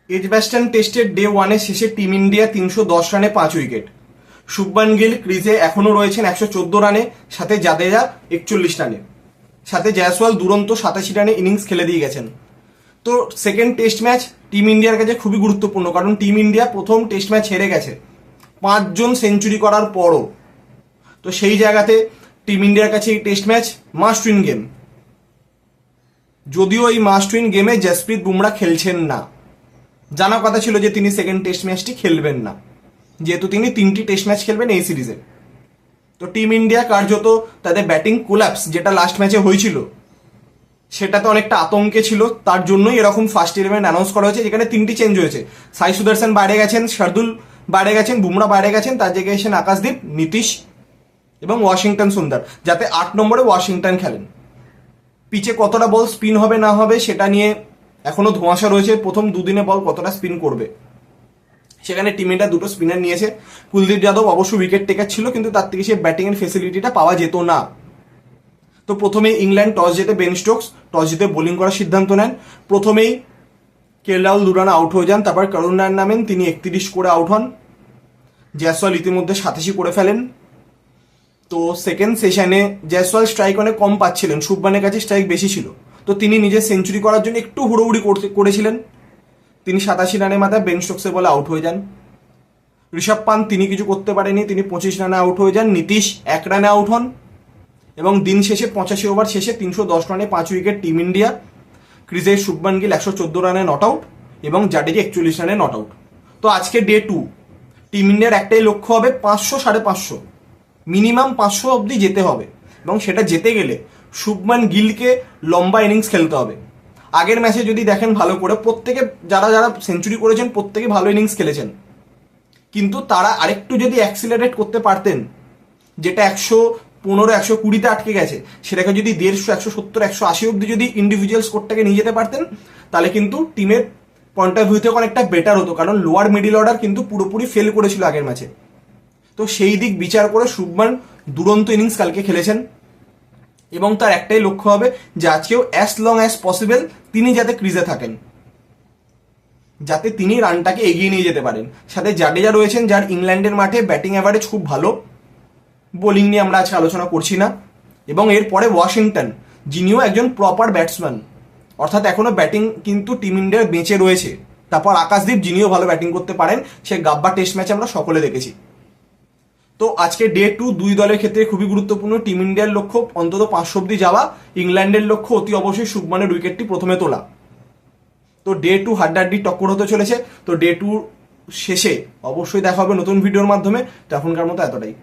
Edgbaston টেস্টের day 1-এর শেষে team India 310 রানে 5 উইকেট। শুভমান গিল ক্রিজে এখনো রয়েছেন 114 রানে, সাথে জাদেজা 41 রানে, সাথে জয়সওয়াল দুরন্ত 87 রানে ইনিংস খেলে দিয়ে গেছেন। তো সেকেন্ড টেস্ট ম্যাচ টিম ইন্ডিয়ার কাছে খুবই গুরুত্বপূর্ণ, কারণ টিম ইন্ডিয়া প্রথম টেস্ট ম্যাচ হেরে গেছে 5 জন সেঞ্চুরি করার পরও। তো সেই জায়গাতে টিম ইন্ডিয়ার কাছে এই test match must win game. যদিও এই মাস্ট উইন গেমে জসপ্রীত বুমরা খেলছেন না, জানা কথা ছিল যে তিনি সেকেন্ড টেস্ট ম্যাচটি খেলবেন না, যেহেতু তিনি 3টি টেস্ট ম্যাচ খেলবেন এই সিরিজে। তো টিম ইন্ডিয়া কার্যত তাদের ব্যাটিং কোল্যাপস যেটা লাস্ট ম্যাচে হয়েছিল সেটা তো অনেকটা আতঙ্কে ছিল, তার জন্যই এরকম ফার্স্ট ইলেভেন অ্যানাউন্স করা হয়েছে, যেখানে 3টি চেঞ্জ হয়েছে। সাই সুদর্শন বাইরে গেছেন, শার্দুল বাইরে গেছেন, বুমরা বাইরে গেছেন, তার জায়গায় এসেছেন আকাশদীপ, নীতিশ এবং ওয়াশিংটন সুন্দর, যাতে 8 নম্বরে ওয়াশিংটন খেলেন। পিচে কতটা বল স্পিন হবে না হবে সেটা নিয়ে এখনো ধোঁয়াশা রয়েছে, প্রথম দুদিনে বল কতটা স্পিন করবে। সেখানে টিম ইন্ডিয়া 2টো স্পিনার নিয়েছে। কুলদীপ যাদব অবশ্য উইকেট টেকার ছিল, কিন্তু তার থেকে সে ব্যাটিং এর ফেসিলিটিটা পাওয়া যেত না। তো প্রথমেই ইংল্যান্ড টস জিতে বেন স্টোকস টস জিতে বোলিং করার সিদ্ধান্ত নেন। প্রথমেই কেএল দুরান আউট হয়ে যান, তারপর করুণ নারায়ণ নামেন, তিনি 31 করে আউট হন। জয়সওয়াল ইতিমধ্যে 87 করে ফেলেন। তো সেকেন্ড সেশনে জয়সওয়াল স্ট্রাইক অনেক কম পাচ্ছিলেন, শুভমানের কাছে স্ট্রাইক বেশি ছিল, তো তিনি নিজের সেঞ্চুরি করার জন্য একটু হুড়োহুড়ি করেছিলেন। তিনি 87 রানের মাথায় বেন স্টোকসের বলে আউট হয়ে যান। ঋষভ পান্ত তিনি কিছু করতে পারেনি, তিনি 25 রানে আউট হয়ে যান। নীতিশ 1 রানে আউট হন এবং দিন শেষে 85 ওভার শেষে 310 রানে 5 উইকেট টিম ইন্ডিয়া। ক্রিজে শুভমান গিল 114 রানে নট আউট এবং জাডেজা 41 রানে নট আউট। তো আজকে ডে 2 টিম ইন্ডিয়ার একটাই লক্ষ্য হবে 500 550, মিনিমাম 500 অব্দি যেতে হবে, এবং সেটা যেতে গেলে শুভমান গিলকে লম্বা ইনিংস খেলতে হবে। আগের ম্যাচে যদি দেখেন ভালো করে, প্রত্যেকে যারা যারা সেঞ্চুরি করেছেন প্রত্যেকে ভালো ইনিংস খেলেছেন, কিন্তু তারা আরেকটু যদি অ্যাক্সিলারেট করতে পারতেন, যেটা 115 120-তে আটকে গেছে, সেটাকে যদি 150 170 180 অব্দি যদি ইন্ডিভিজুয়াল স্কোরটাকে নিয়ে যেতে পারতেন, তাহলে কিন্তু টিমের পয়েন্ট অফ ভিউ থেকে অনেকটা বেটার হতো, কারণ লোয়ার মিডিল অর্ডার কিন্তু পুরোপুরি ফেল করেছিল আগের ম্যাচে। তো সেই দিক বিচার করে শুভমান দুরন্ত ইনিংস কালকে খেলেছেন, এবং তার একটাই লক্ষ্য হবে যে আজকেও অ্যাজ লং অ্যাজ পসিবল তিনি যাতে ক্রিজে থাকেন, যাতে তিনি রানটাকে এগিয়ে নিয়ে যেতে পারেন। সাথে জাডেজা রয়েছেন, যার ইংল্যান্ডের মাঠে ব্যাটিং অ্যাভারেজ খুব ভালো, বোলিং নিয়ে আমরা আজকে আলোচনা করছি না। এবং এরপরে ওয়াশিংটন, যিনিও একজন প্রপার ব্যাটসম্যান, অর্থাৎ এখনো ব্যাটিং কিন্তু টিম ইন্ডিয়ার বেঁচে রয়েছে। তারপর আকাশদীপ, যিনিও ভালো ব্যাটিং করতে পারেন, সে গাব্বা টেস্ট ম্যাচে আমরা সকলে দেখেছি। তো আজকে ডে 2 দুই দলের ক্ষেত্রে খুবই গুরুত্বপূর্ণ। টিম ইন্ডিয়ার লক্ষ্য অন্তত 500 অব্দি যাওয়া, ইংল্যান্ডের লক্ষ্য অতি অবশ্যই শুভমানের উইকেটটি প্রথমে তোলা। তো ডে 2 হাড্ডাহাড্ডি টক্কর হতে চলেছে। তো ডে 2 শেষে অবশ্যই দেখা হবে নতুন ভিডিওর মাধ্যমে। তো এখনকার মতো এতটাই।